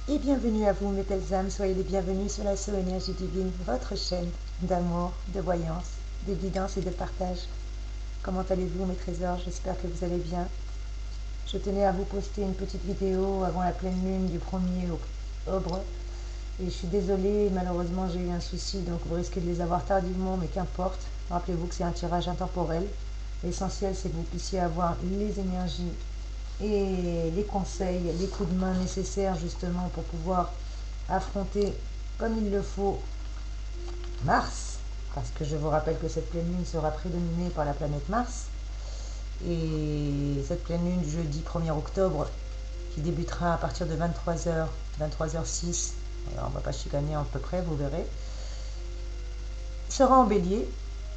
Et bienvenue à vous mes belles âmes, soyez les bienvenus sur la So Énergie Divine, votre chaîne d'amour, de voyance, de guidance et de partage. Comment allez-vous mes trésors? J'espère que vous allez bien. Je tenais à vous poster une petite vidéo avant la pleine lune du 1er octobre. Et je suis désolée, malheureusement j'ai eu un souci, donc vous risquez de les avoir tardivement, mais qu'importe. Rappelez-vous que c'est un tirage intemporel. L'essentiel c'est que vous puissiez avoir les énergies et les conseils, les coups de main nécessaires justement pour pouvoir affronter comme il le faut Mars, parce que je vous rappelle que cette pleine lune sera prédominée par la planète Mars, et cette pleine lune du jeudi 1er octobre, qui débutera à partir de 23h, 23h06, alors on ne va pas chicaner à peu près, vous verrez, sera en bélier,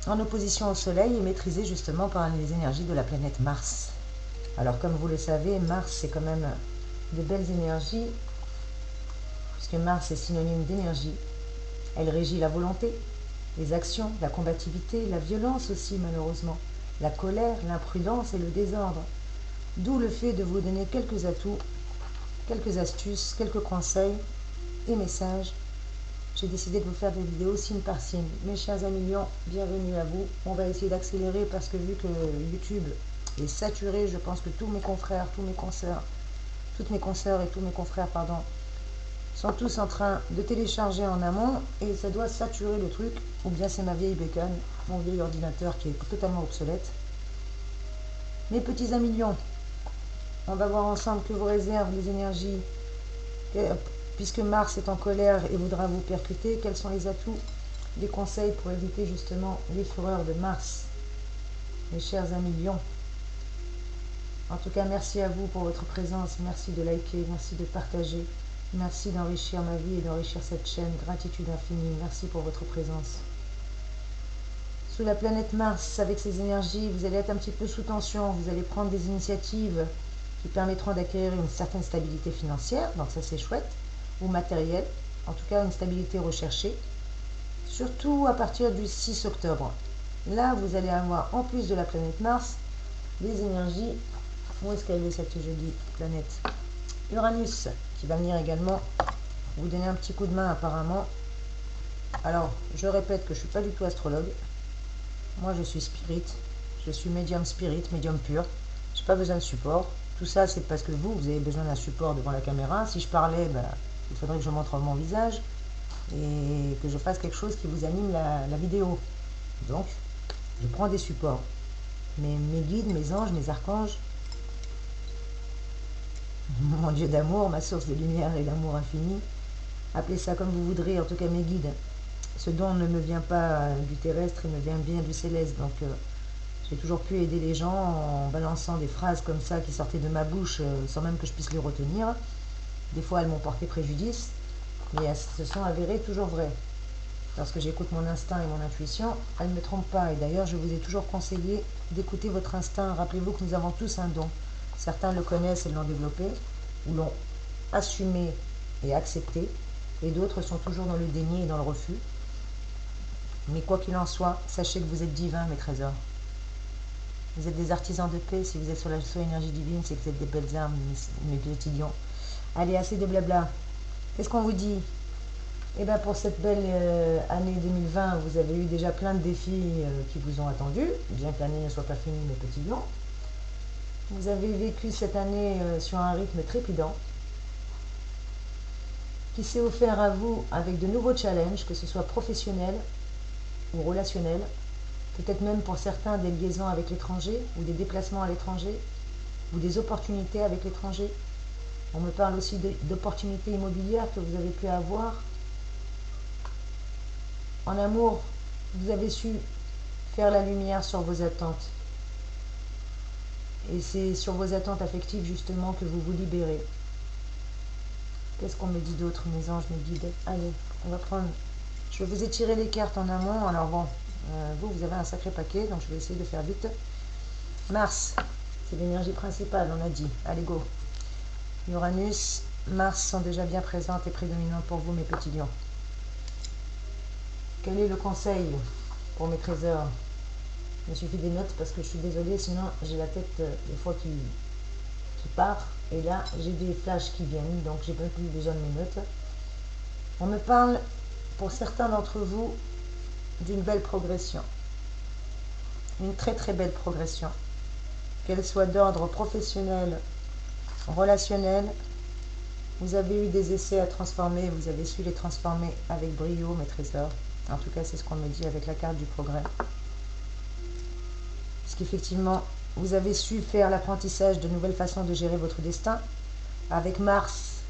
en opposition au soleil et maîtrisée justement par les énergies de la planète Mars. Alors comme vous le savez, Mars c'est quand même de belles énergies, puisque Mars est synonyme d'énergie. Elle régit la volonté, les actions, la combativité, la violence aussi malheureusement, la colère, l'imprudence et le désordre. D'où le fait de vous donner quelques atouts, quelques astuces, quelques conseils et messages. J'ai décidé de vous faire des vidéos signe par signe. Mes chers amis lions, bienvenue à vous. On va essayer d'accélérer parce que vu que YouTube est saturé, je pense que tous mes confrères, tous mes consoeurs, toutes mes consoeurs et tous mes confrères, pardon, sont tous en train de télécharger en amont et ça doit saturer le truc, ou bien c'est ma vieille bécane, mon vieil ordinateur qui est totalement obsolète. Mes petits amis lions, on va voir ensemble que vous réservent les énergies, puisque Mars est en colère et voudra vous percuter, quels sont les atouts, les conseils pour éviter justement les fureurs de Mars, mes chers amis lions. En tout cas, merci à vous pour votre présence, merci de liker, merci de partager. Merci d'enrichir ma vie et d'enrichir cette chaîne. Gratitude infinie. Merci pour votre présence. Sous la planète Mars, avec ses énergies, vous allez être un petit peu sous tension. Vous allez prendre des initiatives qui permettront d'acquérir une certaine stabilité financière. Donc ça, c'est chouette. Ou matérielle. En tout cas, une stabilité recherchée. Surtout à partir du 6 octobre. Là, vous allez avoir, en plus de la planète Mars, des énergies. Où est-ce qu'elle est cette jolie planète? Uranus, qui va venir également vous donner un petit coup de main apparemment. Alors, je répète que je ne suis pas du tout astrologue. Moi, je suis spirit. Je suis médium spirit, médium pur. Je n'ai pas besoin de support. Tout ça, c'est parce que vous avez besoin d'un support devant la caméra. Si je parlais, il faudrait que je montre mon visage et que je fasse quelque chose qui vous anime la vidéo. Donc, je prends des supports. Mes guides, mes anges, mes archanges, mon Dieu d'amour, ma source de lumière et d'amour infini. Appelez ça comme vous voudrez, en tout cas mes guides. Ce don ne me vient pas du terrestre, il me vient bien du céleste. Donc j'ai toujours pu aider les gens en balançant des phrases comme ça qui sortaient de ma bouche sans même que je puisse les retenir. Des fois elles m'ont porté préjudice, mais elles se sont avérées toujours vraies. Lorsque j'écoute mon instinct et mon intuition, elles ne me trompent pas. Et d'ailleurs, je vous ai toujours conseillé d'écouter votre instinct. Rappelez-vous que nous avons tous un don. Certains le connaissent et l'ont développé, ou l'ont assumé et accepté, et d'autres sont toujours dans le déni et dans le refus. Mais quoi qu'il en soit, sachez que vous êtes divins, mes trésors. Vous êtes des artisans de paix. Si vous êtes sur la So Énergie Divine, c'est que vous êtes des belles âmes, mes petits lions. Allez, assez de blabla. Qu'est-ce qu'on vous dit? Eh bien, pour cette belle année 2020, vous avez eu déjà plein de défis qui vous ont attendus, bien que l'année ne soit pas finie, mes petits lions. Vous avez vécu cette année sur un rythme trépidant, qui s'est offert à vous avec de nouveaux challenges, que ce soit professionnels ou relationnels, peut-être même pour certains des liaisons avec l'étranger, ou des déplacements à l'étranger, ou des opportunités avec l'étranger. On me parle aussi d'opportunités immobilières que vous avez pu avoir. En amour, vous avez su faire la lumière sur vos attentes. Et c'est sur vos attentes affectives justement que vous vous libérez. Qu'est-ce qu'on me dit d'autre, mes anges, mes guides? Allez, on va prendre... Je vous ai tiré les cartes en amont. Alors bon, vous avez un sacré paquet, donc je vais essayer de faire vite. Mars, c'est l'énergie principale, on a dit. Allez, go. Uranus, Mars sont déjà bien présentes et prédominantes pour vous, mes petits lions. Quel est le conseil pour mes trésors? Il me suffit des notes parce que je suis désolée, sinon j'ai la tête des fois qui part. Et là, j'ai des flashs qui viennent, donc j'ai même plus besoin de mes notes. On me parle, pour certains d'entre vous, d'une belle progression. Une très très belle progression. Qu'elle soit d'ordre professionnel, relationnel. Vous avez eu des essais à transformer, vous avez su les transformer avec brio, mes trésors. En tout cas, c'est ce qu'on me dit avec la carte du progrès. Parce qu'effectivement, vous avez su faire l'apprentissage de nouvelles façons de gérer votre destin. Avec Mars,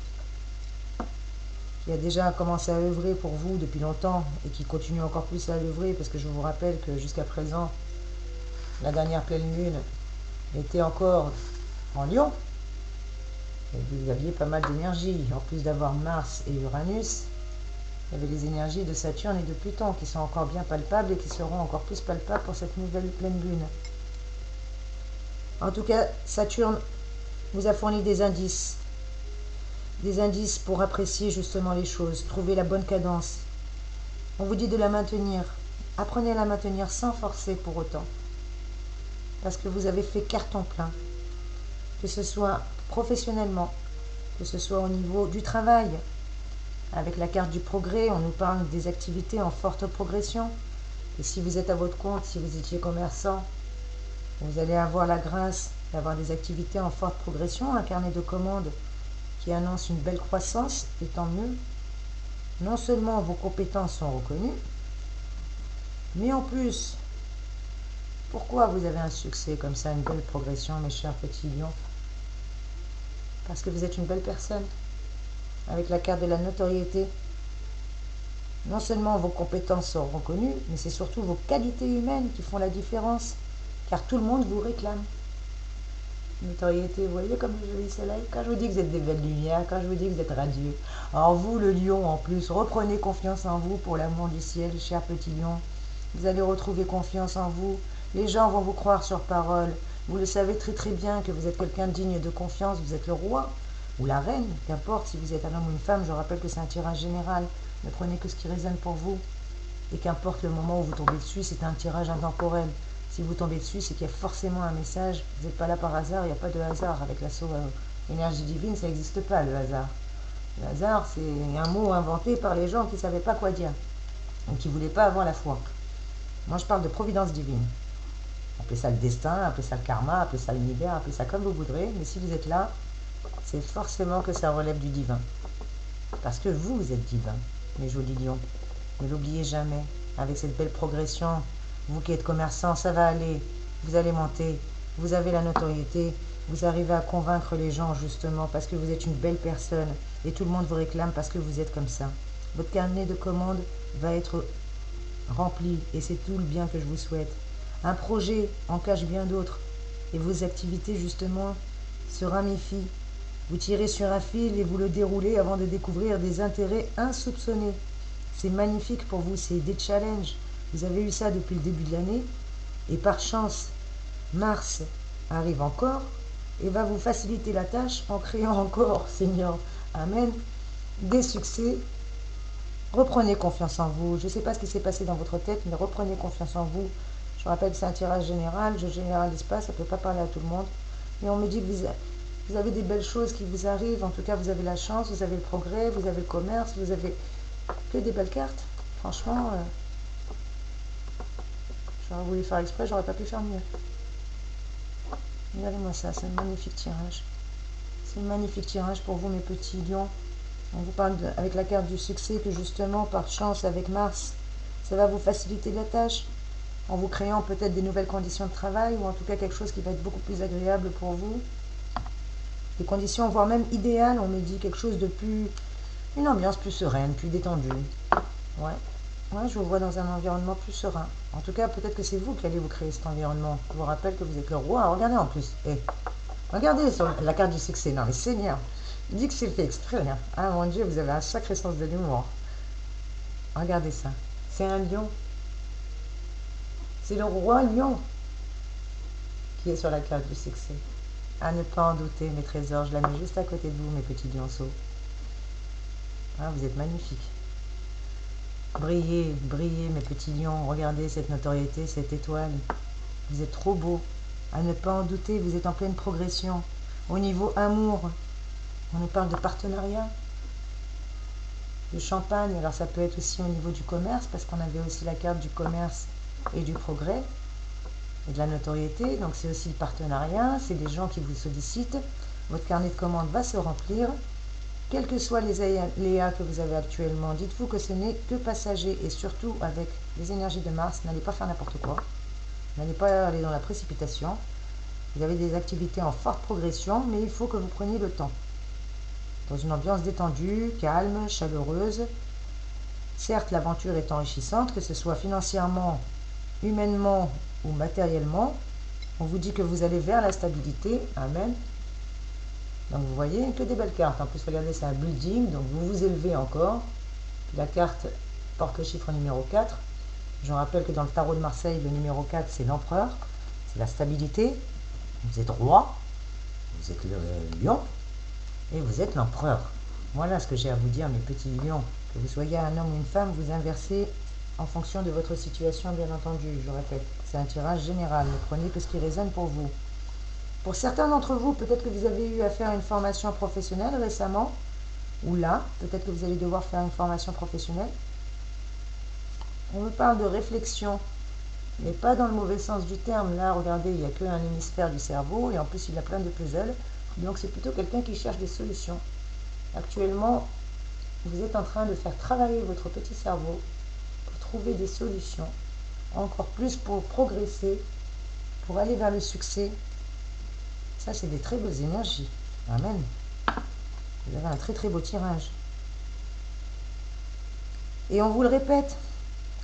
qui a déjà commencé à œuvrer pour vous depuis longtemps et qui continue encore plus à œuvrer, parce que je vous rappelle que jusqu'à présent, la dernière pleine lune était encore en Lion. Et vous aviez pas mal d'énergie. En plus d'avoir Mars et Uranus, il y avait les énergies de Saturne et de Pluton qui sont encore bien palpables et qui seront encore plus palpables pour cette nouvelle pleine lune. En tout cas, Saturne vous a fourni des indices pour apprécier justement les choses, trouver la bonne cadence. On vous dit de la maintenir. Apprenez à la maintenir sans forcer pour autant. Parce que vous avez fait carton plein. Que ce soit professionnellement, que ce soit au niveau du travail. Avec la carte du progrès, on nous parle des activités en forte progression. Et si vous êtes à votre compte, si vous étiez commerçant, vous allez avoir la grâce d'avoir des activités en forte progression, un carnet de commandes qui annonce une belle croissance, et tant mieux. Non seulement vos compétences sont reconnues, mais en plus, pourquoi vous avez un succès comme ça, une belle progression, mes chers petits lions? Parce que vous êtes une belle personne, avec la carte de la notoriété. Non seulement vos compétences sont reconnues, mais c'est surtout vos qualités humaines qui font la différence, car tout le monde vous réclame. Notoriété, vous voyez comme le joli soleil. Quand je vous dis que vous êtes des belles lumières, quand je vous dis que vous êtes radieux. Alors vous, le lion, en plus, reprenez confiance en vous pour l'amour du ciel, cher petit lion. Vous allez retrouver confiance en vous. Les gens vont vous croire sur parole. Vous le savez très très bien que vous êtes quelqu'un digne de confiance. Vous êtes le roi ou la reine, qu'importe si vous êtes un homme ou une femme. Je rappelle que c'est un tirage général. Ne prenez que ce qui résonne pour vous. Et qu'importe le moment où vous tombez dessus, c'est un tirage intemporel. Si vous tombez dessus, c'est qu'il y a forcément un message. Vous n'êtes pas là par hasard, il n'y a pas de hasard. Avec la énergie divine, ça n'existe pas, le hasard. Le hasard, c'est un mot inventé par les gens qui ne savaient pas quoi dire, ou qui ne voulaient pas avoir la foi. Moi, je parle de providence divine. Appelez ça le destin, appelez ça le karma, appelez ça l'univers, appelez ça comme vous voudrez. Mais si vous êtes là, c'est forcément que ça relève du divin. Parce que vous êtes divin, mes jolis lions. Ne l'oubliez jamais. Avec cette belle progression, vous qui êtes commerçant, ça va aller. Vous allez monter. Vous avez la notoriété. Vous arrivez à convaincre les gens justement parce que vous êtes une belle personne. Et tout le monde vous réclame parce que vous êtes comme ça. Votre carnet de commandes va être rempli. Et c'est tout le bien que je vous souhaite. Un projet en cache bien d'autres. Et vos activités justement se ramifient. Vous tirez sur un fil et vous le déroulez avant de découvrir des intérêts insoupçonnés. C'est magnifique pour vous, c'est des challenges. Vous avez eu ça depuis le début de l'année. Et par chance, Mars arrive encore et va vous faciliter la tâche en créant encore, Seigneur, Amen, des succès. Reprenez confiance en vous. Je ne sais pas ce qui s'est passé dans votre tête, mais reprenez confiance en vous. Je rappelle que c'est un tirage général. Je généralise pas, ça ne peut pas parler à tout le monde. Mais on me dit que vous avez des belles choses qui vous arrivent. En tout cas, vous avez la chance, vous avez le progrès, vous avez le commerce, vous avez que des belles cartes. Franchement, j'aurais voulu faire exprès, j'aurais pas pu faire mieux. Regardez-moi ça, c'est un magnifique tirage. C'est un magnifique tirage pour vous, mes petits lions. On vous parle avec la carte du succès que justement, par chance, avec Mars, ça va vous faciliter la tâche en vous créant peut-être des nouvelles conditions de travail ou en tout cas quelque chose qui va être beaucoup plus agréable pour vous. Des conditions, voire même idéales, on me dit quelque chose de plus... une ambiance plus sereine, plus détendue. Ouais. Ouais, je vous vois dans un environnement plus serein. En tout cas, peut-être que c'est vous qui allez vous créer cet environnement. Je vous rappelle que vous êtes le roi. Regardez en plus. Regardez sur la carte du succès. Non, mais Seigneur, il dit que c'est fait exprès. Hein. Ah mon Dieu, vous avez un sacré sens de l'humour. Regardez ça. C'est un lion. C'est le roi lion qui est sur la carte du succès. À ne pas en douter, mes trésors. Je la mets juste à côté de vous, mes petits lionceaux. Ah, vous êtes magnifiques. Brillez, brillez, mes petits lions. Regardez cette notoriété, cette étoile. Vous êtes trop beaux. À ne pas en douter, vous êtes en pleine progression. Au niveau amour, on nous parle de partenariat, de champagne. Alors ça peut être aussi au niveau du commerce, parce qu'on avait aussi la carte du commerce et du progrès et de la notoriété. Donc c'est aussi le partenariat, c'est des gens qui vous sollicitent. Votre carnet de commandes va se remplir. Quels que soient les aléas que vous avez actuellement, dites-vous que ce n'est que passager. Et surtout avec les énergies de Mars, n'allez pas faire n'importe quoi. N'allez pas aller dans la précipitation. Vous avez des activités en forte progression, mais il faut que vous preniez le temps. Dans une ambiance détendue, calme, chaleureuse. Certes, l'aventure est enrichissante, que ce soit financièrement, humainement ou matériellement. On vous dit que vous allez vers la stabilité. Amen. Donc vous voyez que des belles cartes. En plus, regardez, c'est un building, donc vous vous élevez encore. Puis la carte porte le chiffre numéro 4. Je rappelle que dans le tarot de Marseille, le numéro 4, c'est l'empereur. C'est la stabilité. Vous êtes roi, vous êtes le lion, et vous êtes l'empereur. Voilà ce que j'ai à vous dire, mes petits lions. Que vous soyez un homme ou une femme, vous inversez en fonction de votre situation, bien entendu. Je répète, c'est un tirage général. Ne prenez que ce qui résonne pour vous. Pour certains d'entre vous, peut-être que vous avez eu à faire une formation professionnelle récemment, ou là, peut-être que vous allez devoir faire une formation professionnelle. On me parle de réflexion, mais pas dans le mauvais sens du terme. Là, regardez, il n'y a qu'un hémisphère du cerveau, et en plus, il a plein de puzzles. Donc, c'est plutôt quelqu'un qui cherche des solutions. Actuellement, vous êtes en train de faire travailler votre petit cerveau pour trouver des solutions, encore plus pour progresser, pour aller vers le succès. Ça, c'est des très belles énergies. Amen. Vous avez un très très beau tirage. Et on vous le répète,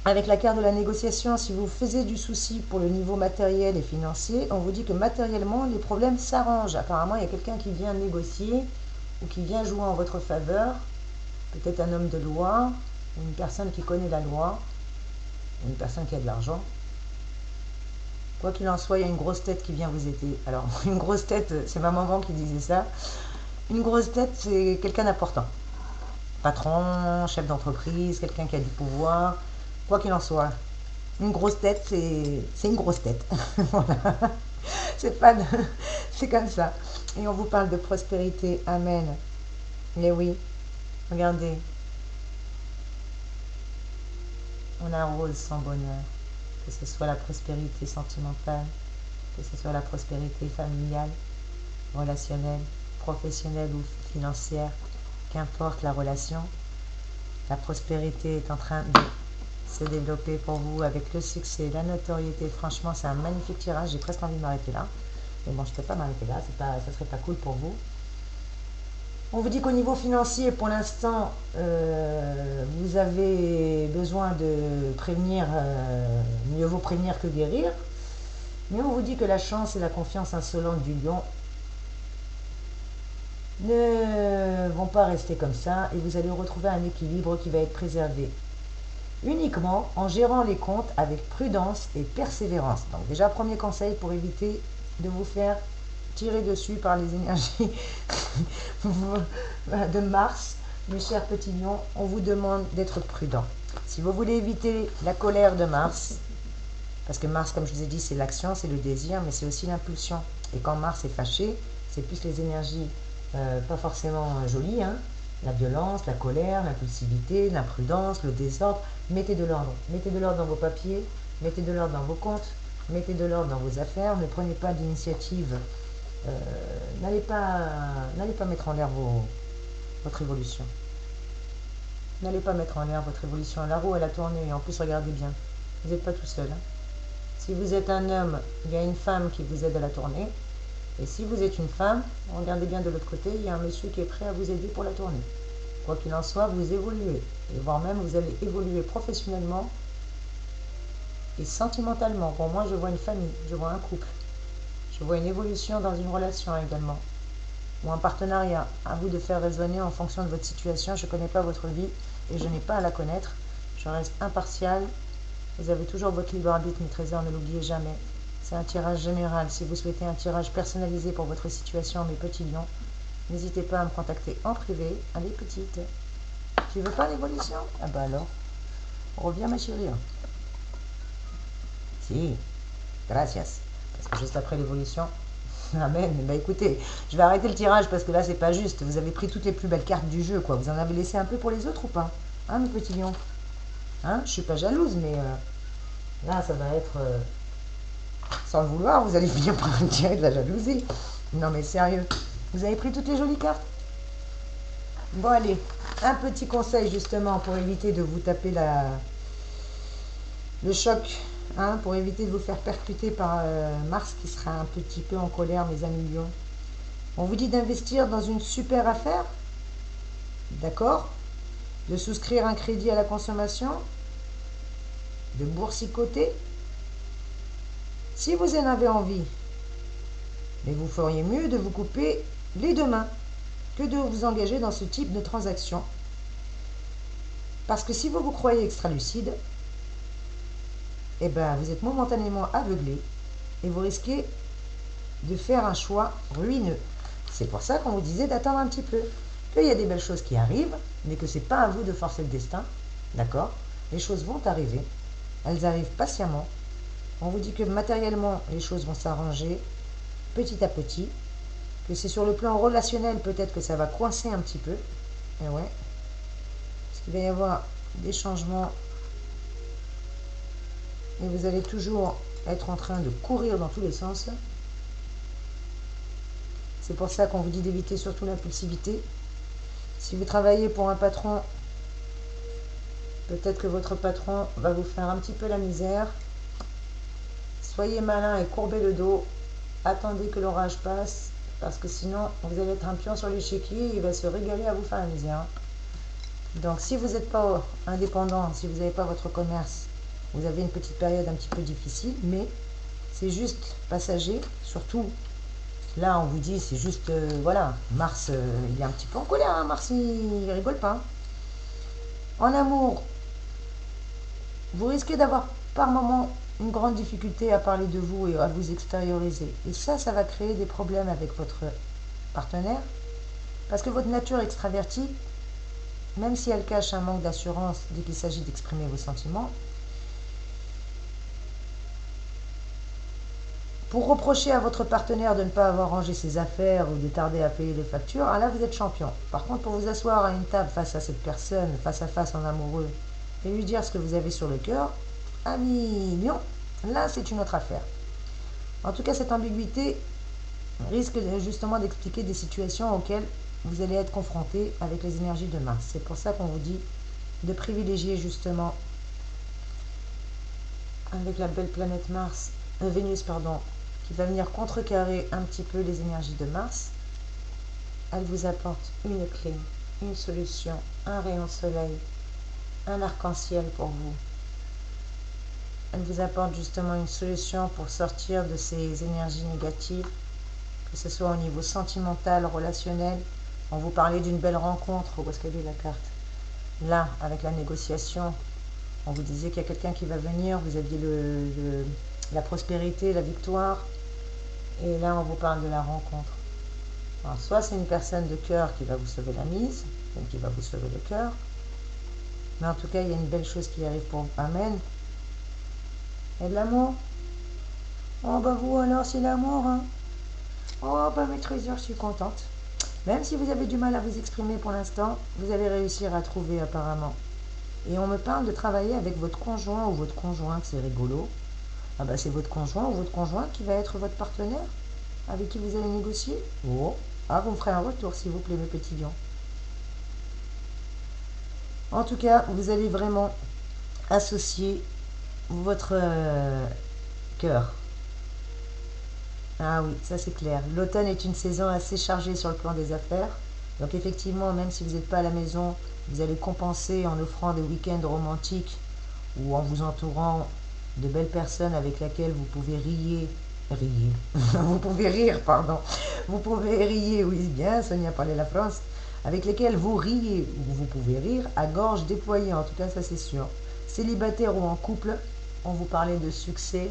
avec la carte de la négociation, si vous faisiez du souci pour le niveau matériel et financier, on vous dit que matériellement, les problèmes s'arrangent. Apparemment, il y a quelqu'un qui vient négocier ou qui vient jouer en votre faveur. Peut-être un homme de loi, ou une personne qui connaît la loi, ou une personne qui a de l'argent. Quoi qu'il en soit, il y a une grosse tête qui vient vous aider. Alors, une grosse tête, c'est ma maman qui disait ça. Une grosse tête, c'est quelqu'un d'important. Patron, chef d'entreprise, quelqu'un qui a du pouvoir. Quoi qu'il en soit, une grosse tête, c'est une grosse tête. Voilà. C'est pas de... C'est comme ça. Et on vous parle de prospérité. Amen. Mais oui, regardez. On arrose son bonheur. Que ce soit la prospérité sentimentale, que ce soit la prospérité familiale, relationnelle, professionnelle ou financière, qu'importe la relation, la prospérité est en train de se développer pour vous avec le succès, la notoriété. Franchement, c'est un magnifique tirage. J'ai presque envie de m'arrêter là. Mais bon, je ne peux pas m'arrêter là. Ça serait pas cool pour vous. On vous dit qu'au niveau financier, pour l'instant, vous avez besoin de prévenir, mieux vaut prévenir que guérir. Mais on vous dit que la chance et la confiance insolente du lion ne vont pas rester comme ça et vous allez retrouver un équilibre qui va être préservé uniquement en gérant les comptes avec prudence et persévérance. Donc déjà, premier conseil pour éviter de vous faire tirer dessus par les énergies de Mars, mes chers petits lions, on vous demande d'être prudent. Si vous voulez éviter la colère de Mars, parce que Mars, comme je vous ai dit, c'est l'action, c'est le désir, mais c'est aussi l'impulsion. Et quand Mars est fâché, c'est plus les énergies pas forcément jolies, hein, la violence, la colère, l'impulsivité, l'imprudence, le désordre. Mettez de l'ordre. Mettez de l'ordre dans vos papiers, mettez de l'ordre dans vos comptes, mettez de l'ordre dans vos affaires, ne prenez pas d'initiative. N'allez pas mettre en l'air votre évolution. N'allez pas mettre en l'air votre évolution. La roue, elle a tourné. Et en plus, regardez bien. Vous n'êtes pas tout seul. Hein. Si vous êtes un homme, il y a une femme qui vous aide à la tourner. Et si vous êtes une femme, regardez bien de l'autre côté, il y a un monsieur qui est prêt à vous aider pour la tourner. Quoi qu'il en soit, vous évoluez. Et voire même, vous allez évoluer professionnellement et sentimentalement. Pour moi, je vois une famille, je vois un couple. Je vois une évolution dans une relation également. Ou un partenariat. À vous de faire raisonner en fonction de votre situation. Je ne connais pas votre vie et je n'ai pas à la connaître. Je reste impartial. Vous avez toujours votre libre arbitre, mes trésors, ne l'oubliez jamais. C'est un tirage général. Si vous souhaitez un tirage personnalisé pour votre situation, mes petits lions, n'hésitez pas à me contacter en privé. Allez, petite. Tu veux pas l'évolution? Ah bah alors, reviens ma chérie. Si, gracias. Parce que juste après l'évolution, Amen. Bah écoutez, je vais arrêter le tirage parce que là, c'est pas juste. Vous avez pris toutes les plus belles cartes du jeu, quoi. Vous en avez laissé un peu pour les autres ou pas? Hein, mes petits lions? Hein, je suis pas jalouse, mais là, ça va être... sans le vouloir, vous allez finir par me tirer de la jalousie. Non, mais sérieux. Vous avez pris toutes les jolies cartes? Bon, allez. Un petit conseil, justement, pour éviter de vous taper le choc, hein, pour éviter de vous faire percuter par Mars qui sera un petit peu en colère, mes amis lions. On vous dit d'investir dans une super affaire, d'accord? De souscrire un crédit à la consommation, de boursicoter. Si vous en avez envie, mais vous feriez mieux de vous couper les deux mains que de vous engager dans ce type de transaction. Parce que si vous vous croyez extra-lucide, eh ben, vous êtes momentanément aveuglé et vous risquez de faire un choix ruineux. C'est pour ça qu'on vous disait d'attendre un petit peu. Qu'il y a des belles choses qui arrivent, mais que ce n'est pas à vous de forcer le destin. D'accord? Les choses vont arriver. Elles arrivent patiemment. On vous dit que matériellement, les choses vont s'arranger petit à petit. Que c'est sur le plan relationnel, peut-être que ça va coincer un petit peu. Et ouais. Parce qu'il va y avoir des changements. Et vous allez toujours être en train de courir dans tous les sens. C'est pour ça qu'on vous dit d'éviter surtout l'impulsivité. Si vous travaillez pour un patron, peut-être que votre patron va vous faire un petit peu la misère. Soyez malin et courbez le dos. Attendez que l'orage passe, parce que sinon, vous allez être un pion sur l'échiquier et il va se régaler à vous faire la misère. Donc, si vous n'êtes pas indépendant, si vous n'avez pas votre commerce, vous avez une petite période un petit peu difficile, mais c'est juste passager. Surtout, là, on vous dit, c'est juste, voilà, Mars, il est un petit peu en colère, hein. Mars, il rigole pas. En amour, vous risquez d'avoir par moment une grande difficulté à parler de vous et à vous extérioriser. Et ça va créer des problèmes avec votre partenaire, parce que votre nature extravertie, même si elle cache un manque d'assurance dès qu'il s'agit d'exprimer vos sentiments, pour reprocher à votre partenaire de ne pas avoir rangé ses affaires ou de tarder à payer les factures, ah là vous êtes champion. Par contre, pour vous asseoir à une table face à cette personne, face à face en amoureux, et lui dire ce que vous avez sur le cœur, ami lion, là c'est une autre affaire. En tout cas, cette ambiguïté risque justement d'expliquer des situations auxquelles vous allez être confronté avec les énergies de Mars. C'est pour ça qu'on vous dit de privilégier justement avec la belle planète Vénus, qui va venir contrecarrer un petit peu les énergies de Mars. Elle vous apporte une clé, une solution, un rayon de soleil, un arc-en-ciel pour vous. Elle vous apporte justement une solution pour sortir de ces énergies négatives, que ce soit au niveau sentimental, relationnel. On vous parlait d'une belle rencontre, où est-ce qu'elle est la carte? Là, avec la négociation, on vous disait qu'il y a quelqu'un qui va venir, vous aviez la prospérité, la victoire, et là on vous parle de la rencontre. Alors, soit c'est une personne de cœur qui va vous sauver la mise, donc qui va vous sauver le cœur, mais en tout cas il y a une belle chose qui arrive pour vous. Amen. Et de l'amour? Oh bah vous alors c'est l'amour, hein? Oh bah mes trésors, je suis contente. Même si vous avez du mal à vous exprimer pour l'instant, vous allez réussir à trouver apparemment. Et on me parle de travailler avec votre conjoint ou votre conjointe, c'est rigolo. Ah bah c'est votre conjoint ou votre conjointe qui va être votre partenaire, avec qui vous allez négocier. Oh, ah vous me ferez un retour s'il vous plaît mes petits lions. En tout cas, vous allez vraiment associer votre cœur. Ah oui, ça c'est clair. L'automne est une saison assez chargée sur le plan des affaires. Donc effectivement, même si vous n'êtes pas à la maison, vous allez compenser en offrant des week-ends romantiques ou en vous entourant de belles personnes avec lesquelles vous pouvez vous pouvez rire, pardon. Vous pouvez rire, oui, bien, Sonia parlait la France, avec lesquelles vous riez, ou vous pouvez rire à gorge déployée, en tout cas, ça c'est sûr. Célibataire ou en couple, on vous parlait de succès.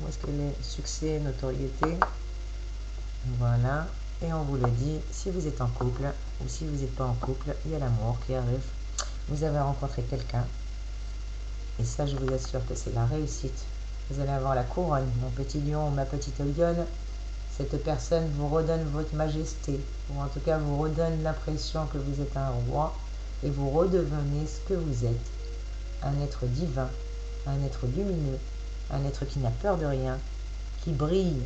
Où est-ce qu'elle est? Succès, notoriété. Voilà. Et on vous le dit, si vous êtes en couple ou si vous n'êtes pas en couple, il y a l'amour qui arrive. Vous avez rencontré quelqu'un. Et ça, je vous assure que c'est la réussite. Vous allez avoir la couronne, mon petit lion ou ma petite lionne. Cette personne vous redonne votre majesté, ou en tout cas vous redonne l'impression que vous êtes un roi, et vous redevenez ce que vous êtes, un être divin, un être lumineux, un être qui n'a peur de rien, qui brille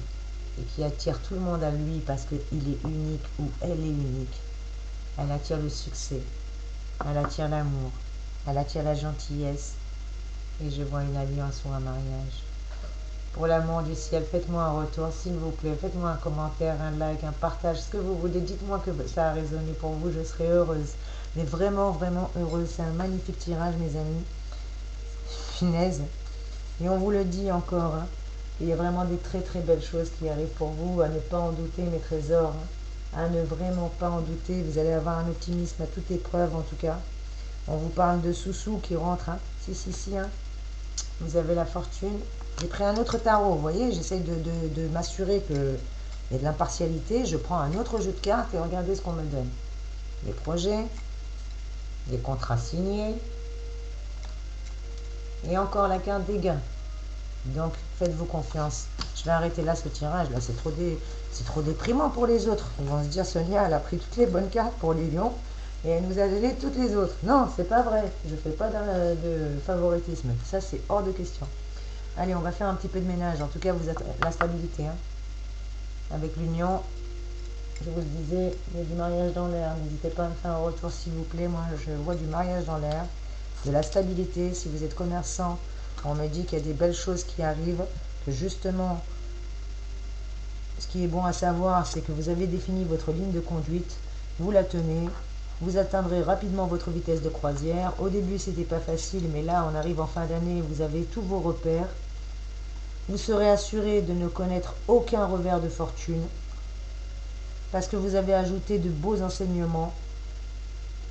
et qui attire tout le monde à lui parce qu'il est unique ou elle est unique. Elle attire le succès, elle attire l'amour, elle attire la gentillesse, et je vois une alliance ou un mariage. Pour l'amour du ciel, faites-moi un retour, s'il vous plaît. Faites-moi un commentaire, un like, un partage, ce que vous voulez. Dites-moi que ça a résonné pour vous, je serai heureuse. Mais vraiment, vraiment heureuse. C'est un magnifique tirage, mes amis. Finesse. Et on vous le dit encore, hein. Il y a vraiment des très très belles choses qui arrivent pour vous. À ne pas en douter, mes trésors. Hein. À ne vraiment pas en douter. Vous allez avoir un optimisme à toute épreuve, en tout cas. On vous parle de Soussou qui rentre. Hein. Si, hein. Vous avez la fortune. J'ai pris un autre tarot, vous voyez, j'essaie de m'assurer qu'il y a de l'impartialité. Je prends un autre jeu de cartes et regardez ce qu'on me donne. Les projets, les contrats signés, et encore la carte des gains. Donc, faites-vous confiance. Je vais arrêter là ce tirage, là, c'est trop déprimant pour les autres. Ils vont se dire, Sonia, elle a pris toutes les bonnes cartes pour les lions, et elle nous a donné toutes les autres. Non, c'est pas vrai, je ne fais pas de favoritisme. Ça, c'est hors de question. Allez, on va faire un petit peu de ménage. En tout cas, vous êtes la stabilité. Hein. Avec l'union, je vous le disais, il y a du mariage dans l'air. N'hésitez pas à me faire un retour, s'il vous plaît. Moi, je vois du mariage dans l'air, de la stabilité. Si vous êtes commerçant, on me dit qu'il y a des belles choses qui arrivent. Que justement, ce qui est bon à savoir, c'est que vous avez défini votre ligne de conduite. Vous la tenez. Vous atteindrez rapidement votre vitesse de croisière. Au début, c'était pas facile, mais là, on arrive en fin d'année, vous avez tous vos repères. Vous serez assuré de ne connaître aucun revers de fortune, parce que vous avez ajouté de beaux enseignements,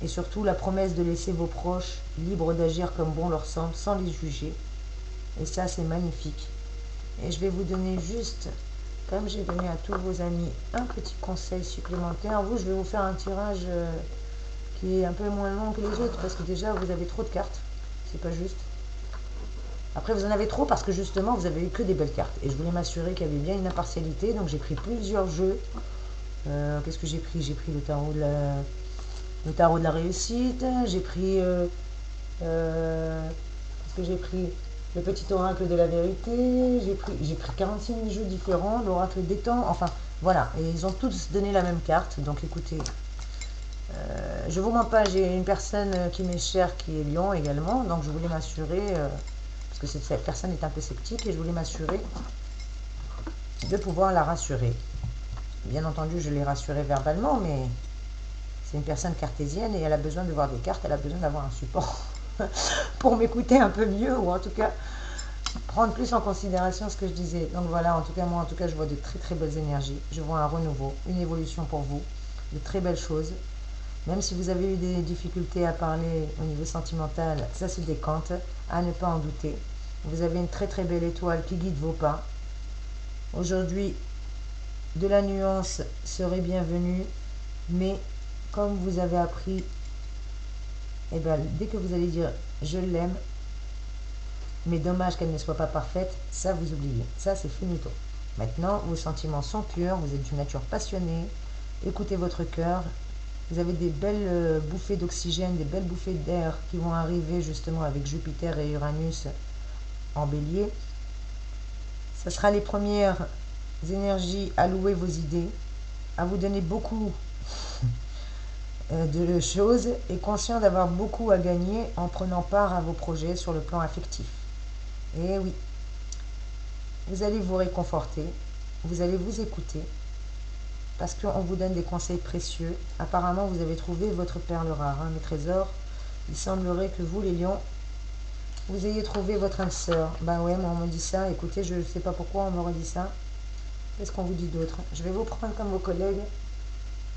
et surtout la promesse de laisser vos proches libres d'agir comme bon leur semble, sans les juger. Et ça, c'est magnifique. Et je vais vous donner juste, comme j'ai donné à tous vos amis, un petit conseil supplémentaire. Vous, je vais vous faire un tirage qui est un peu moins long que les autres, parce que déjà vous avez trop de cartes, c'est pas juste. Après vous en avez trop parce que justement vous avez eu que des belles cartes, et je voulais m'assurer qu'il y avait bien une impartialité, donc j'ai pris plusieurs jeux. Qu'est-ce que j'ai pris? J'ai pris le tarot de la réussite, j'ai pris qu'est-ce que j'ai pris? Le petit oracle de la vérité, j'ai pris 46 000 jeux différents, l'oracle des temps, enfin voilà, et ils ont tous donné la même carte, donc écoutez. Je vous mens pas, j'ai une personne qui m'est chère qui est Lion également, donc je voulais m'assurer, parce que cette personne est un peu sceptique, et je voulais m'assurer de pouvoir la rassurer. Bien entendu, je l'ai rassurée verbalement, mais c'est une personne cartésienne et elle a besoin de voir des cartes, elle a besoin d'avoir un support pour m'écouter un peu mieux, ou en tout cas prendre plus en considération ce que je disais. Donc voilà, en tout cas, moi, je vois de très très belles énergies, je vois un renouveau, une évolution pour vous, de très belles choses. Même si vous avez eu des difficultés à parler au niveau sentimental, ça se décante, à ne pas en douter. Vous avez une très très belle étoile qui guide vos pas. Aujourd'hui, de la nuance serait bienvenue, mais comme vous avez appris, eh bien, dès que vous allez dire « je l'aime », mais dommage qu'elle ne soit pas parfaite, ça vous oubliez, ça c'est finito. Maintenant, vos sentiments sont purs, vous êtes d'une nature passionnée, écoutez votre cœur. Vous avez des belles bouffées d'oxygène, des belles bouffées d'air qui vont arriver justement avec Jupiter et Uranus en bélier. Ce sera les premières énergies à louer vos idées, à vous donner beaucoup de choses et conscient d'avoir beaucoup à gagner en prenant part à vos projets sur le plan affectif. Et oui, vous allez vous réconforter, vous allez vous écouter, parce qu'on vous donne des conseils précieux. Apparemment, vous avez trouvé votre perle rare, hein, mes trésors. Il semblerait que vous, les lions, vous ayez trouvé votre âme sœur. Ben ouais, mais on me dit ça. Écoutez, je ne sais pas pourquoi on me redit ça. Qu'est-ce qu'on vous dit d'autre? Je vais vous prendre comme vos collègues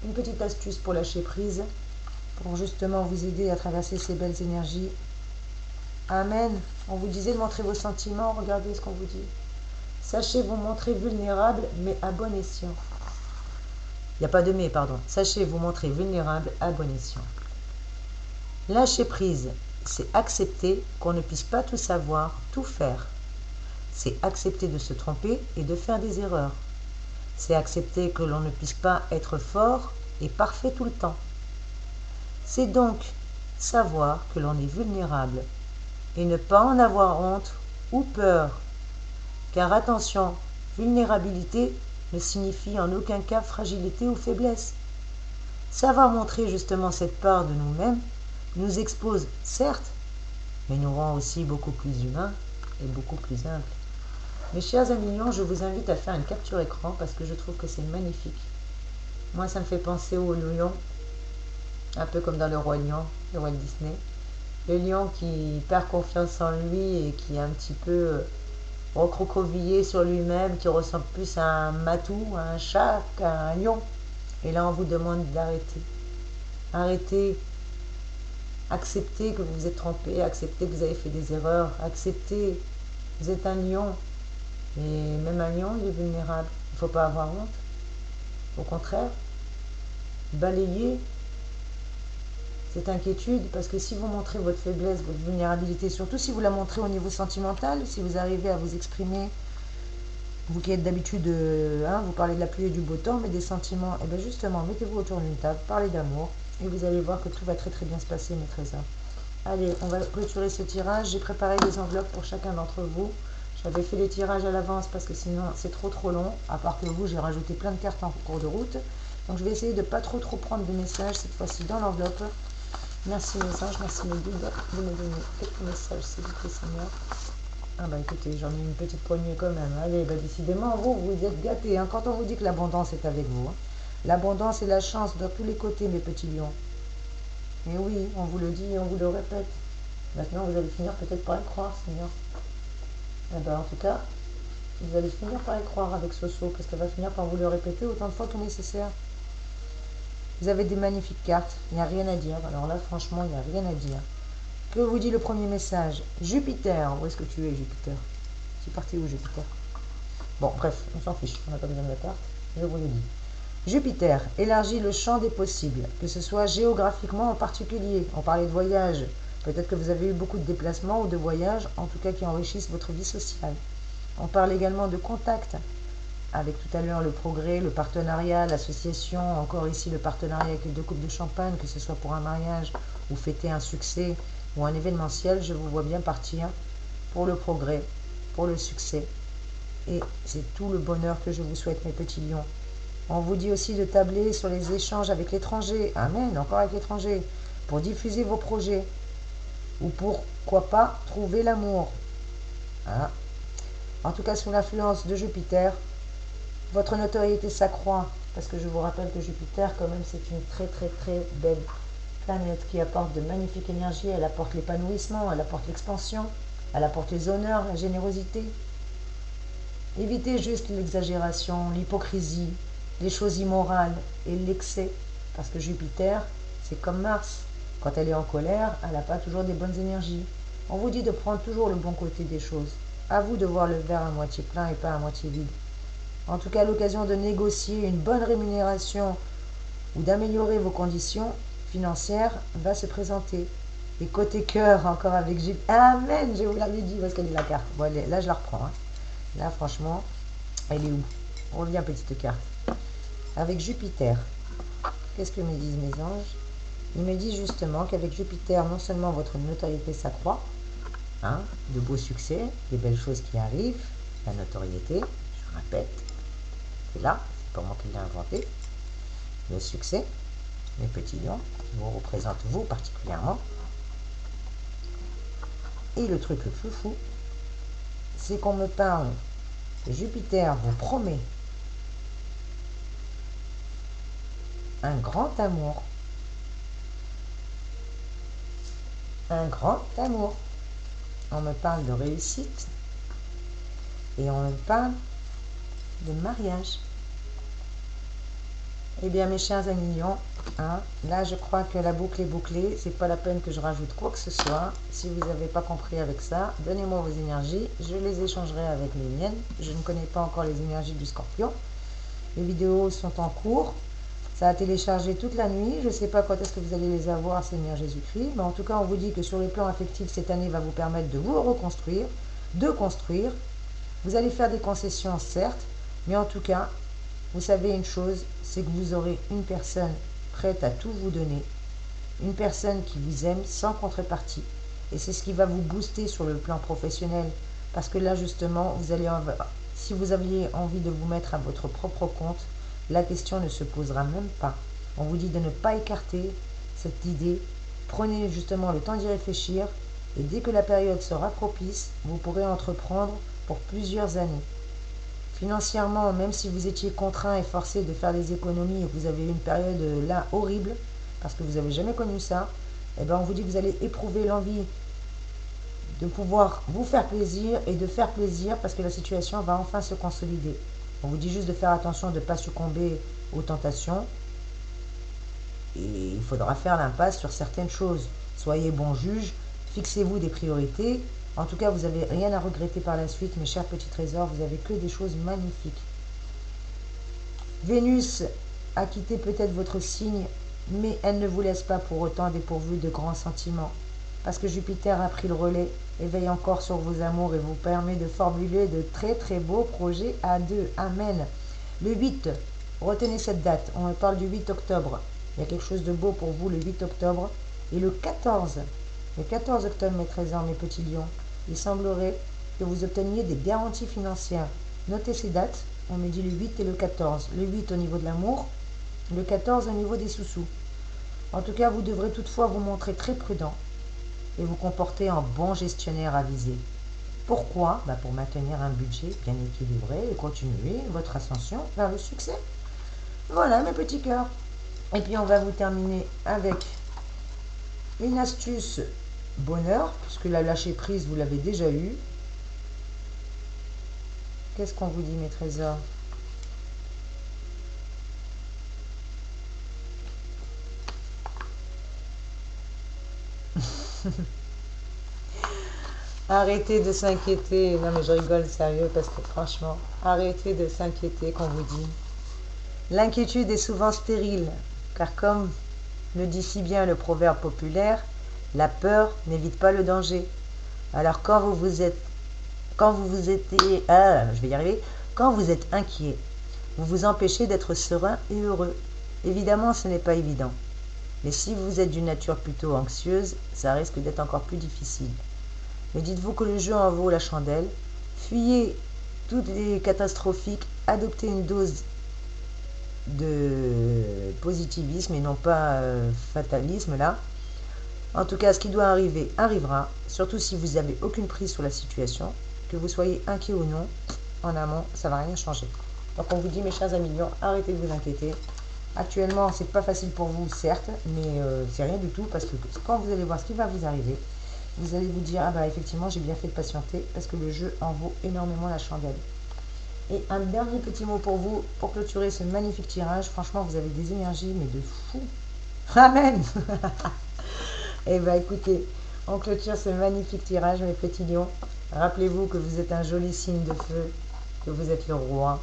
une petite astuce pour lâcher prise, pour justement vous aider à traverser ces belles énergies. Amen. On vous disait de montrer vos sentiments. Regardez ce qu'on vous dit. Sachez vous montrer vulnérable, mais à bon escient. Il n'y a pas de mais, pardon. Sachez vous montrer vulnérable à bon escient. Lâcher prise, c'est accepter qu'on ne puisse pas tout savoir, tout faire. C'est accepter de se tromper et de faire des erreurs. C'est accepter que l'on ne puisse pas être fort et parfait tout le temps. C'est donc savoir que l'on est vulnérable et ne pas en avoir honte ou peur. Car attention, vulnérabilité ne signifie en aucun cas fragilité ou faiblesse. Savoir montrer justement cette part de nous-mêmes nous expose, certes, mais nous rend aussi beaucoup plus humains et beaucoup plus humbles. Mes chers amis lions, je vous invite à faire une capture écran parce que je trouve que c'est magnifique. Moi, ça me fait penser au lion, un peu comme dans le Roi Lion, le Walt Disney. Le lion qui perd confiance en lui et qui est un petit peu recroquevillé sur lui-même, qui ressemble plus à un matou, à un chat qu'à un lion. Et là, on vous demande d'arrêter. Arrêtez. Acceptez que vous vous êtes trompé, acceptez que vous avez fait des erreurs, acceptez. Vous êtes un lion. Et même un lion, il est vulnérable. Il ne faut pas avoir honte. Au contraire, balayez cette inquiétude, parce que si vous montrez votre faiblesse, votre vulnérabilité, surtout si vous la montrez au niveau sentimental, si vous arrivez à vous exprimer, vous qui êtes d'habitude, vous parlez de la pluie et du beau temps, mais des sentiments, et bien justement, mettez-vous autour d'une table, parlez d'amour, et vous allez voir que tout va très très bien se passer, mes trésors. Allez, on va clôturer ce tirage. J'ai préparé des enveloppes pour chacun d'entre vous. J'avais fait les tirages à l'avance parce que sinon c'est trop long. À part que vous, j'ai rajouté plein de cartes en cours de route. Donc je vais essayer de ne pas trop prendre de messages cette fois-ci dans l'enveloppe. Merci mes anges, merci mes guides de me donner quelques messages, s'il vous plaît, Seigneur. Ah bah écoutez, j'en ai une petite poignée quand même. Allez, bah décidément, vous êtes gâtés. Hein, quand on vous dit que l'abondance est avec vous. Hein. L'abondance et la chance de tous les côtés, mes petits lions. Et oui, on vous le dit et on vous le répète. Maintenant, vous allez finir peut-être par y croire, Seigneur. Eh ben, en tout cas, vous allez finir par y croire avec ce saut, parce qu'elle va finir par vous le répéter autant de fois que nécessaire. Vous avez des magnifiques cartes, il n'y a rien à dire. Alors là, franchement, il n'y a rien à dire. Que vous dit le premier message? Jupiter, où est-ce que tu es, Jupiter? Tu es parti où, Jupiter? Bon, bref, on s'en fiche, on n'a pas besoin de la carte, je vous le dis. Jupiter élargit le champ des possibles, que ce soit géographiquement en particulier. On parlait de voyage. Peut-être que vous avez eu beaucoup de déplacements ou de voyages, en tout cas qui enrichissent votre vie sociale. On parle également de contact, avec tout à l'heure le progrès, le partenariat, l'association, encore ici le partenariat avec les 2 coupes de champagne, que ce soit pour un mariage ou fêter un succès ou un événementiel, je vous vois bien partir pour le progrès, pour le succès. Et c'est tout le bonheur que je vous souhaite, mes petits lions. On vous dit aussi de tabler sur les échanges avec l'étranger. Amen, encore avec l'étranger. Pour diffuser vos projets. Ou pourquoi pas trouver l'amour. Hein. En tout cas, sous l'influence de Jupiter, votre notoriété s'accroît. Parce que je vous rappelle que Jupiter, quand même, c'est une très très très belle planète qui apporte de magnifiques énergies. Elle apporte l'épanouissement, elle apporte l'expansion, elle apporte les honneurs, la générosité. Évitez juste l'exagération, l'hypocrisie, les choses immorales et l'excès, parce que Jupiter, c'est comme Mars. Quand elle est en colère, elle n'a pas toujours des bonnes énergies. On vous dit de prendre toujours le bon côté des choses. À vous de voir le verre à moitié plein et pas à moitié vide. En tout cas, l'occasion de négocier une bonne rémunération ou d'améliorer vos conditions financières va se présenter. Et côté cœur, encore avec Jupiter. Amen, je vous l'avais dit, parce qu'elle est la carte. Bon, là, je la reprends. Hein. Là, franchement, elle est où? On revient, petite carte. Avec Jupiter, qu'est-ce que me disent mes anges? Ils me disent justement qu'avec Jupiter, non seulement votre notoriété s'accroît, de beaux succès, des belles choses qui arrivent, la notoriété, je répète, c'est là, c'est pas moi qui l'ai inventé, le succès, mes petits lions, qui vous représentent vous particulièrement. Et le truc le plus fou, c'est qu'on me parle que Jupiter vous promet un grand amour. Un grand amour. On me parle de réussite et on me parle de mariage. Eh bien, mes chers amis lions, là, je crois que la boucle est bouclée. C'est pas la peine que je rajoute quoi que ce soit. Si vous n'avez pas compris avec ça, donnez-moi vos énergies. Je les échangerai avec les miennes. Je ne connais pas encore les énergies du Scorpion. Les vidéos sont en cours. Ça a téléchargé toute la nuit. Je ne sais pas quand est-ce que vous allez les avoir, Seigneur Jésus-Christ. Mais en tout cas, on vous dit que sur le plan affectif, cette année va vous permettre de vous reconstruire, de construire. Vous allez faire des concessions, certes. Mais en tout cas, vous savez une chose, c'est que vous aurez une personne prête à tout vous donner, une personne qui vous aime sans contrepartie. Et c'est ce qui va vous booster sur le plan professionnel. Parce que là, justement, si vous aviez envie de vous mettre à votre propre compte, la question ne se posera même pas. On vous dit de ne pas écarter cette idée. Prenez justement le temps d'y réfléchir. Et dès que la période sera propice, vous pourrez entreprendre pour plusieurs années. Financièrement, même si vous étiez contraint et forcé de faire des économies et que vous avez eu une période là horrible, parce que vous n'avez jamais connu ça, eh ben on vous dit que vous allez éprouver l'envie de pouvoir vous faire plaisir et de faire plaisir parce que la situation va enfin se consolider. On vous dit juste de faire attention de ne pas succomber aux tentations et il faudra faire l'impasse sur certaines choses. Soyez bon juge, fixez-vous des priorités. En tout cas, vous n'avez rien à regretter par la suite, mes chers petits trésors, vous n'avez que des choses magnifiques. Vénus a quitté peut-être votre signe, mais elle ne vous laisse pas pour autant dépourvu de grands sentiments. Parce que Jupiter a pris le relais et veille encore sur vos amours et vous permet de formuler de très très beaux projets à deux. Amen. Le 8, retenez cette date, on parle du 8 octobre. Il y a quelque chose de beau pour vous le 8 octobre. Et le 14 octobre, mes trésors, mes petits lions, il semblerait que vous obteniez des garanties financières. Notez ces dates, on me dit le 8 et le 14. Le 8 au niveau de l'amour, le 14 au niveau des sous-sous. En tout cas, vous devrez toutefois vous montrer très prudent et vous comporter en bon gestionnaire avisé. Pourquoi? Pour maintenir un budget bien équilibré et continuer votre ascension vers le succès. Voilà mes petits cœurs. Et puis on va vous terminer avec une astuce bonheur, puisque la lâcher prise, vous l'avez déjà eu. Qu'est-ce qu'on vous dit, mes trésors? Arrêtez de s'inquiéter. Non mais je rigole sérieux parce que franchement, arrêtez de s'inquiéter qu'on vous dit. L'inquiétude est souvent stérile, car comme le dit si bien le proverbe populaire, la peur n'évite pas le danger. Alors quand vous êtes inquiet, vous vous empêchez d'être serein et heureux. Évidemment, ce n'est pas évident. Mais si vous êtes d'une nature plutôt anxieuse, ça risque d'être encore plus difficile. Mais dites-vous que le jeu en vaut la chandelle. Fuyez toutes les catastrophiques, adoptez une dose de positivisme et non pas fatalisme là. En tout cas, ce qui doit arriver arrivera, surtout si vous n'avez aucune prise sur la situation, que vous soyez inquiet ou non, en amont, ça ne va rien changer. Donc on vous dit, mes chers amis lions, arrêtez de vous inquiéter. Actuellement, c'est pas facile pour vous, certes, mais c'est rien du tout, parce que quand vous allez voir ce qui va vous arriver, vous allez vous dire, ah bah effectivement, j'ai bien fait de patienter, parce que le jeu en vaut énormément la chandelle. Et un dernier petit mot pour vous, pour clôturer ce magnifique tirage. Franchement, vous avez des énergies, mais de fou. Amen. Eh bien, écoutez, on clôture ce magnifique tirage, mes petits lions. Rappelez-vous que vous êtes un joli signe de feu, que vous êtes le roi,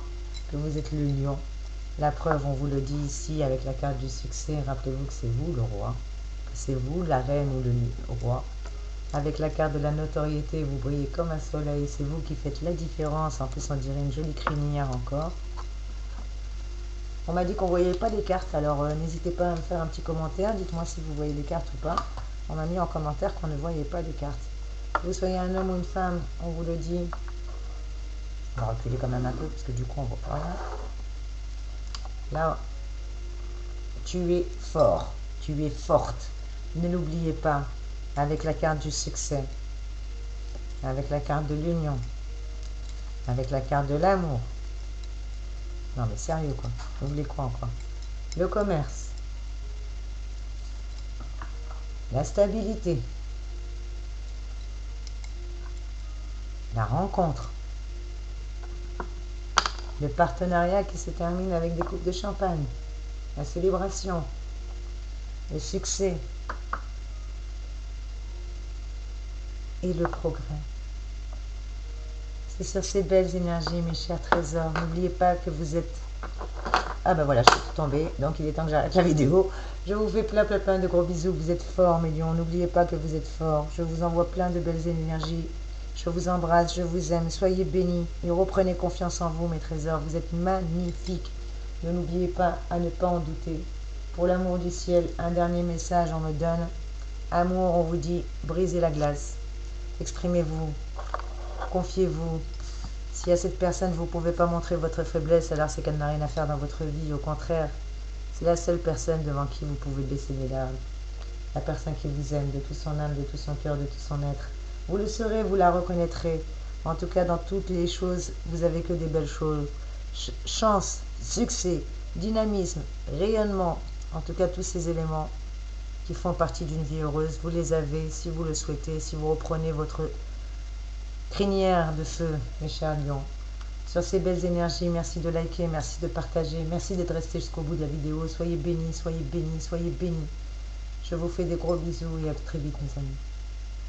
que vous êtes le lion. La preuve, on vous le dit ici avec la carte du succès. Rappelez-vous que c'est vous le roi, que c'est vous la reine ou le roi. Avec la carte de la notoriété, vous brillez comme un soleil. C'est vous qui faites la différence. En plus, on dirait une jolie crinière encore. On m'a dit qu'on ne voyait pas les cartes. Alors, n'hésitez pas à me faire un petit commentaire. Dites-moi si vous voyez les cartes ou pas. On m'a mis en commentaire qu'on ne voyait pas les cartes. Que vous soyez un homme ou une femme, on vous le dit. On va reculer quand même un peu parce que du coup, on ne voit pas rien. Là, tu es fort. Tu es forte. Ne l'oubliez pas. Avec la carte du succès, avec la carte de l'union, avec la carte de l'amour. Non mais sérieux quoi, vous voulez quoi encore? Le commerce, la stabilité, la rencontre, le partenariat qui se termine avec des coupes de champagne, la célébration, le succès, et le progrès. C'est sur ces belles énergies, mes chers trésors. N'oubliez pas que vous êtes... Ah ben voilà, je suis tombée, donc il est temps que j'arrête la vidéo. Je vous fais plein de gros bisous. Vous êtes forts, mes lions. N'oubliez pas que vous êtes forts. Je vous envoie plein de belles énergies. Je vous embrasse, je vous aime. Soyez bénis et reprenez confiance en vous, mes trésors. Vous êtes magnifiques. Ne n'oubliez pas à ne pas en douter. Pour l'amour du ciel, un dernier message, on me donne. Amour, on vous dit, brisez la glace. Exprimez-vous, confiez-vous. Si à cette personne, vous ne pouvez pas montrer votre faiblesse, alors c'est qu'elle n'a rien à faire dans votre vie. Au contraire, c'est la seule personne devant qui vous pouvez baisser les larmes. La personne qui vous aime de tout son âme, de tout son cœur, de tout son être. Vous le saurez, vous la reconnaîtrez. En tout cas, dans toutes les choses, vous avez que des belles choses. Chance, succès, dynamisme, rayonnement, en tout cas tous ces éléments qui font partie d'une vie heureuse, vous les avez si vous le souhaitez, si vous reprenez votre crinière de feu, mes chers lions. Sur ces belles énergies, merci de liker, merci de partager, merci d'être resté jusqu'au bout de la vidéo. Soyez bénis, soyez bénis, soyez bénis. Je vous fais des gros bisous et à très vite, mes amis.